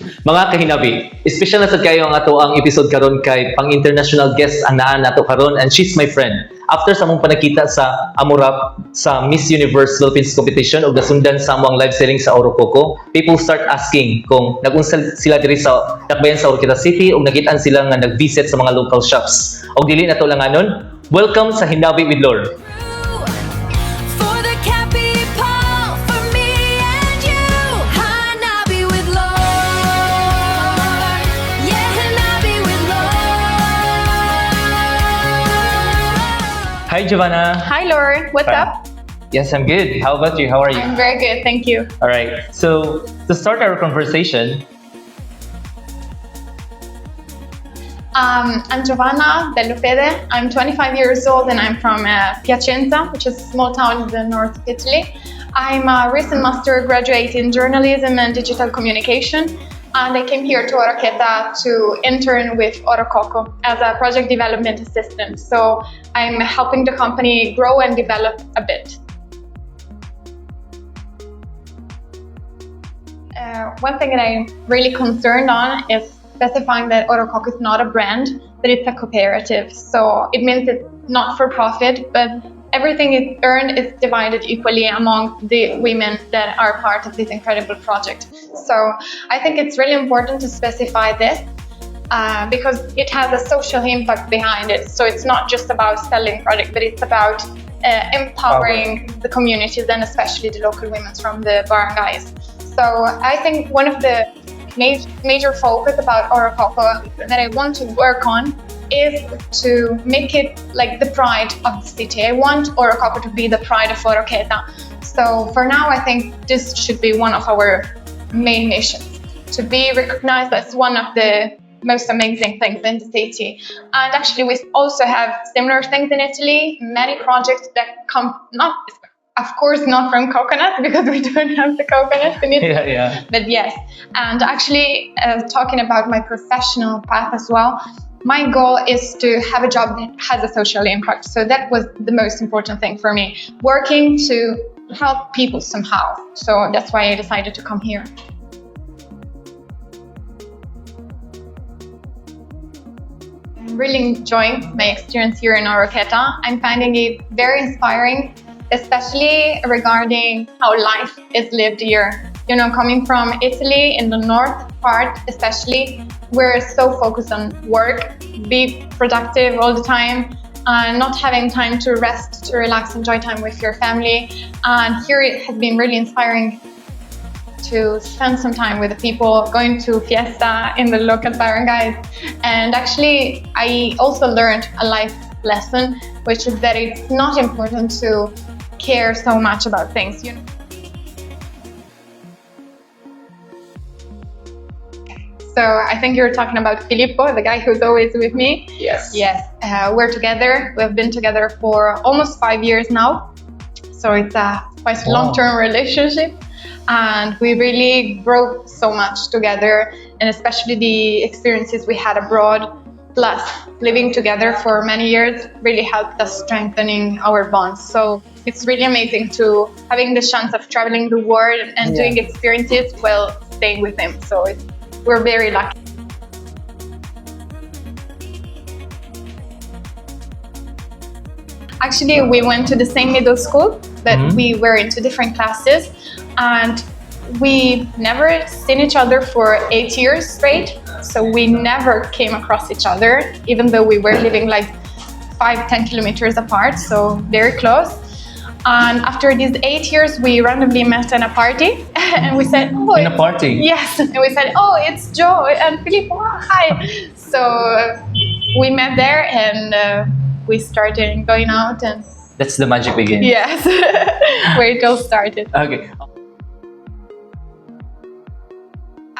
Mga kahinabi, special na sad kayo ang ato ang episode karon kay pang-international guest ang naa nato karon and she's my friend. After sa mong panakita sa Amurap sa Miss Universe Philippines competition ug nasundan sa among live selling sa OroqCoco, people start asking kung nag-unsa sila diri sa dakbayan sa Oroquieta City ug nakit-an sila nga nag-visit sa mga local shops. Og dili na to lang anon, welcome sa Hinabi with Lor. For the cat people, for me and you, Hinabi with Lord. Yeah, Hinabi with Lord. Hi Giovanna. Hi, Lor. What's Hi. up? Yes, I'm good. How about you? How are you? I'm very good, thank you. All right. So, to start our conversation, I'm Giovanna Bellopede. I'm 25 years old and I'm from Piacenza, which is a small town in the north of Italy. I'm a recent master graduate in journalism and digital communication, and I came here to Oroquieta to intern with OroqCoco as a project development assistant. So I'm helping the company grow and develop a bit. One thing that I'm really concerned on is specifying that OroqCoco is not a brand, but it's a cooperative. So it means it's not for profit, but everything it's earned is divided equally among the women that are part of this incredible project. So I think it's really important to specify this because it has a social impact behind it. So it's not just about selling product, but it's about empowering the communities and especially the local women from the barangays. So I think one of the major focus about OroqCoco that I want to work on is to make it like the pride of the city. I want OroqCoco to be the pride of Oroquieta. So for now, I think this should be one of our main missions, to be recognized as one of the most amazing things in the city. And actually, we also have similar things in Italy, many projects that come of course, not from coconuts because we don't have the coconuts in Italy. yeah. But yes, and actually talking about my professional path as well, my goal is to have a job that has a social impact. So that was the most important thing for me, working to help people somehow. So that's why I decided to come here. I'm really enjoying my experience here in Oroquieta. I'm finding it very inspiring, especially regarding how life is lived here. You know, coming from Italy in the north part, especially, we're so focused on work, be productive all the time, and not having time to rest, to relax, enjoy time with your family. And here it has been really inspiring to spend some time with the people, going to fiesta in the local barangays. And actually, I also learned a life lesson, which is that it's not important to care so much about things, you know. So I think you're talking about Filippo, the guy who's always with me. Yes. Yes, we're together. We've been together for almost 5 years now. So it's a quite long-term relationship. And we really grew so much together, and especially the experiences we had abroad, plus living together for many years really helped us strengthening our bonds. So it's really amazing to having the chance of traveling the world and doing experiences while staying with him. So we're very lucky. Actually, we went to the same middle school, but we were into different classes, and we never seen each other for 8 years straight. So we never came across each other, even though we were living like 5-10 kilometers apart, so very close. And after these 8 years, we randomly met in a party, and we said, "Oh, In a party? Yes, and we said, "Oh, it's Joe and Filippo. Hi." So we met there, and we started going out, and That's the magic begin. yes, where it all started. Okay.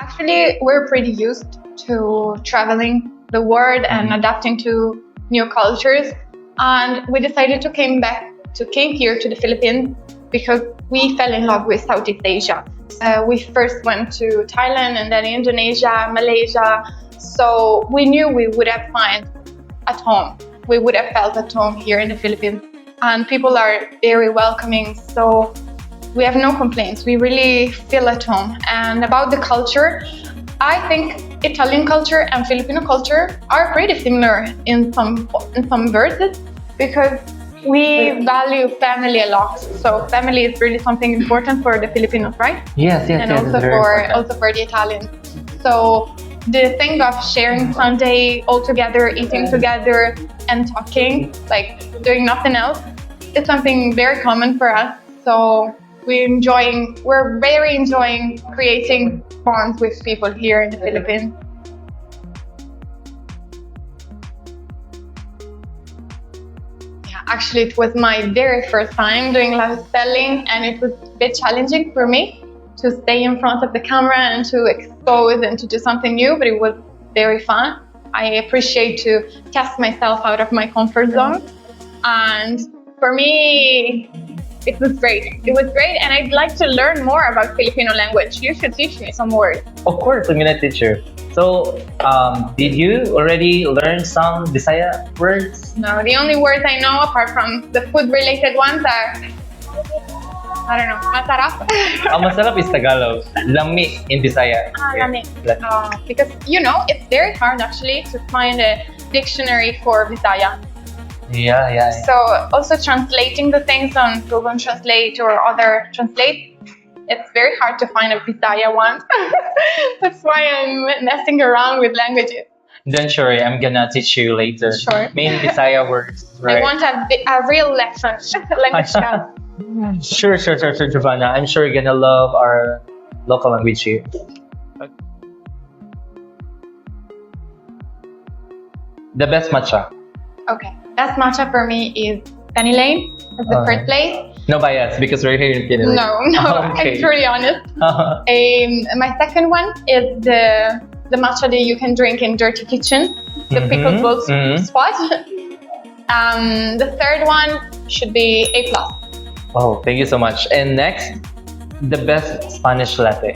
Actually, we're pretty used to traveling the world and adapting to new cultures, and we decided to came here to the Philippines because we fell in love with Southeast Asia. We first went to Thailand and then Indonesia, Malaysia. So we knew we would have found at home. We would have felt at home here in the Philippines, and people are very welcoming. So we have no complaints. We really feel at home. And about the culture, I think Italian culture and Filipino culture are pretty similar in some verses because we value family a lot. So family is really something important for the Filipinos, right? Yes, And yes, also it's very for important. the Italians. So the thing of sharing Sunday all together, eating together, and talking, like doing nothing else, is something very common for us. So we're very enjoying creating bonds with people here in the Philippines. Yeah, actually, it was my very first time doing live spelling, and it was a bit challenging for me to stay in front of the camera and to expose and to do something new, but it was very fun. I appreciate to test myself out of my comfort zone, and for me, it was great. It was great, and I'd like to learn more about Filipino language. You should teach me some words. Of course, I'm gonna teach you. So, did you already learn some Bisaya words? No, the only words I know apart from the food-related ones are, I don't know, masarap. Ang masarap is Tagalog. Lami in Bisaya. Lami. Lami. Because, it's very hard actually to find a dictionary for Bisaya. Yeah. So also translating the things on Google Translate or other Translate, it's very hard to find a Bisaya one. That's why I'm messing around with languages. Don't worry, I'm gonna teach you later. Sure. Main Bisaya words, I right? want a real lesson, language class. Sure, Giovanna. I'm sure you're gonna love our local language here. The best matcha. Okay, best matcha for me is Penny Lane as the first place. No bias because we're here in Canada. No, Okay. I'm truly honest. My second one is the matcha that you can drink in Dirty Kitchen, the pickled balls spot. The third one should be A+. Oh, thank you so much. And next, the best Spanish latte.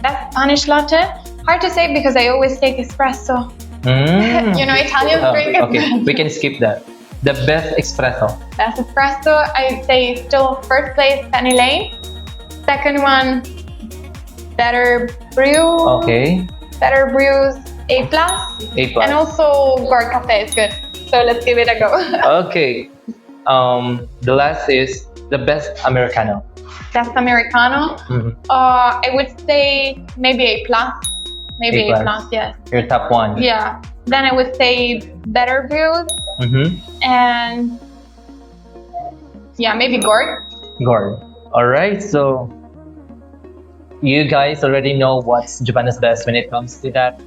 Best Spanish latte? Hard to say because I always take espresso. Italians drink it. Okay, we can skip that. The best espresso. Best espresso, I'd say still first place Penny Lane. Second one, Better Brew. Okay. Better Brews A+. A+. And also Gourd Cafe is good. So let's give it a go. Okay. The last is the best Americano. Best Americano. I would say maybe A+. Maybe A+, yes. Your top one. Yeah. Then I would say Better Brews. And yeah, maybe Gourd. Gourd. Alright, so you guys already know what's Giovanna's best when it comes to that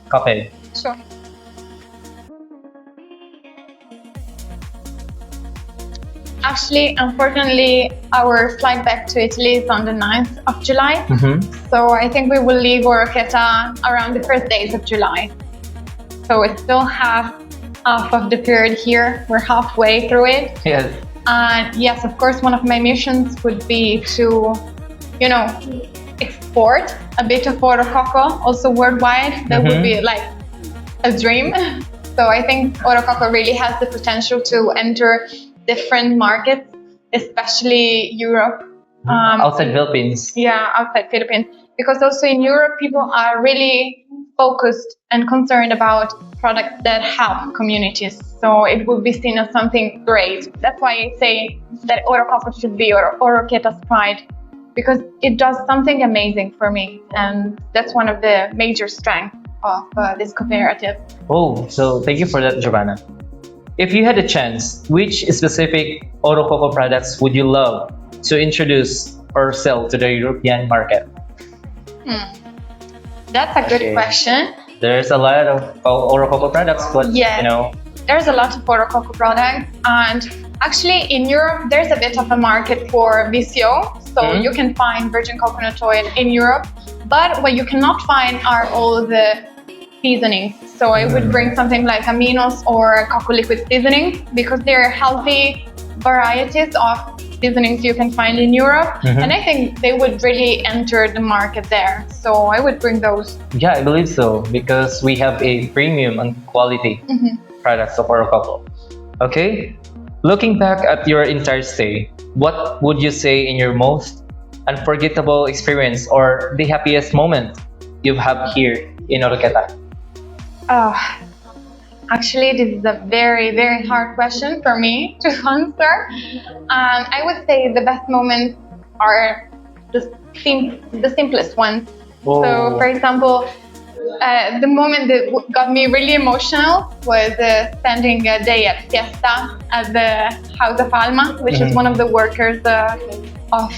coffee. Sure. Actually, unfortunately, our flight back to Italy is on the 9th of July. So I think we will leave Oroquieta around the first days of July. So we still have half of the period here. We're halfway through it. Yes. And yes, of course, one of my missions would be to, export a bit of OroqCoco also worldwide. That would be like a dream. So I think OroqCoco really has the potential to enter different markets, especially Europe. Outside Philippines. Yeah, outside Philippines. Because also in Europe, people are really focused and concerned about products that help communities. So it would be seen as something great. That's why I say that OroqCoco should be Oroquieta's pride, because it does something amazing for me. And that's one of the major strengths of this cooperative. Oh, so thank you for that, Giovanna. If you had a chance, which specific OroqCoco products would you love to introduce or sell to the European market? That's a good question. There's a lot of OroqCoco products, but there's a lot of OroqCoco products, and actually in Europe there's a bit of a market for VCO, so you can find virgin coconut oil in Europe, but what you cannot find are all the seasonings. So I would bring something like aminos or cocoa liquid seasoning, because they're healthy varieties of seasonings you can find in Europe, and I think they would really enter the market there. So I would bring those. Yeah, I believe so, because we have a premium and quality products of OroqCoco. Okay, looking back at your entire stay, what would you say in your most unforgettable experience or the happiest moment you have here in Oroquieta? Oh, actually, this is a very, very hard question for me to answer. I would say the best moments are the simplest ones. Oh. So, for example, the moment that got me really emotional was spending a day at Fiesta at the House of Alma, which is one of the workers of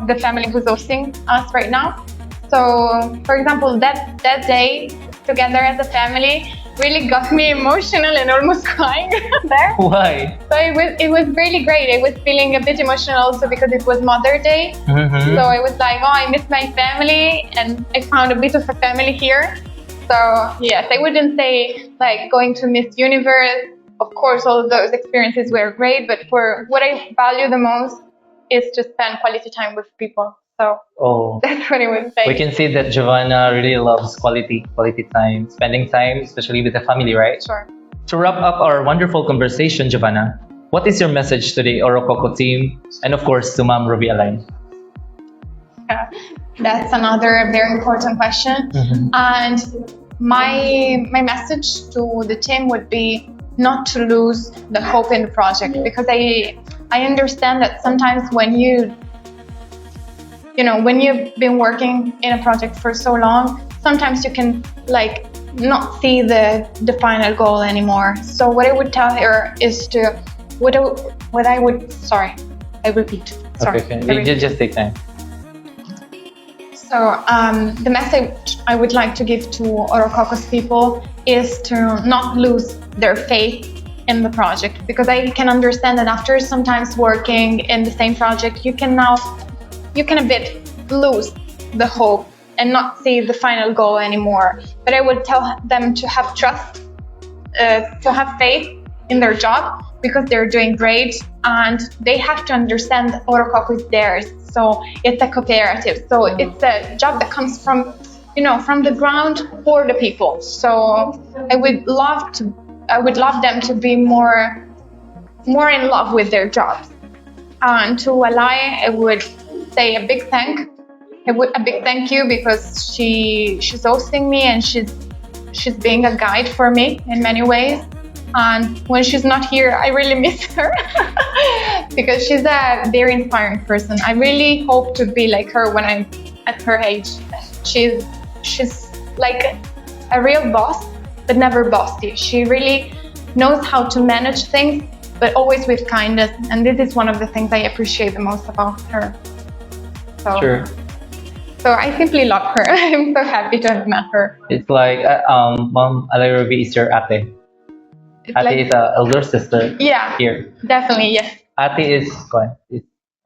the family who's hosting us right now. So, for example, that day together as a family really got me emotional and almost crying there. Why? So it was really great. I was feeling a bit emotional also because it was Mother's Day. So I was like, oh, I miss my family, and I found a bit of a family here. So yes, I wouldn't say like going to Miss Universe. Of course, all of those experiences were great, but for what I value the most is to spend quality time with people. So Oh. that's what I would say. We can see that Giovanna really loves quality time, spending time, especially with the family, right? Sure. To wrap up our wonderful conversation, Giovanna, what is your message to the OroqCoco team and of course to Ma'am Ruby Alain? Yeah, that's another very important question. And my message to the team would be not to lose the hope in the project, because I understand that sometimes when when you've been working in a project for so long, sometimes you can like not see the final goal anymore. So what I would tell her is to I repeat. Sorry. Okay. I repeat. Just take time. So the message I would like to give to OroqCoco's people is to not lose their faith in the project, because I can understand that after sometimes working in the same project, you can a bit lose the hope and not see the final goal anymore. But I would tell them to have trust, to have faith in their job, because they're doing great, and they have to understand that OroqCoco is theirs. So it's a cooperative. So it's a job that comes from the ground for the people. So I would love them to be more in love with their jobs. And to Alai, I would say a big thank you, because she's hosting me and she's being a guide for me in many ways. And when she's not here, I really miss her because she's a very inspiring person. I really hope to be like her when I'm at her age. She's like a real boss, but never bossy. She really knows how to manage things, but always with kindness. And this is one of the things I appreciate the most about her. So, Sure. So I simply love her. I'm so happy to have met her. It's like Ma'am Alain Ruby is your ate. It's Ate like, is a elder sister yeah, here. definitely, yes, Ate is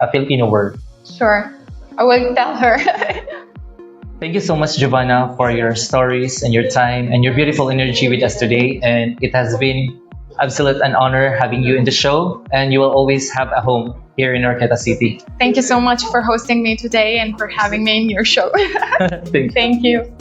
a Filipino word. sure. I will tell her. Thank you so much, Giovanna, for your stories and your time and your beautiful energy with us today. And it has been absolute an honor having you in the show. And you will always have a home here in Oroquieta City. Thank you so much for hosting me today and for having me in your show. Thank you. Thank you.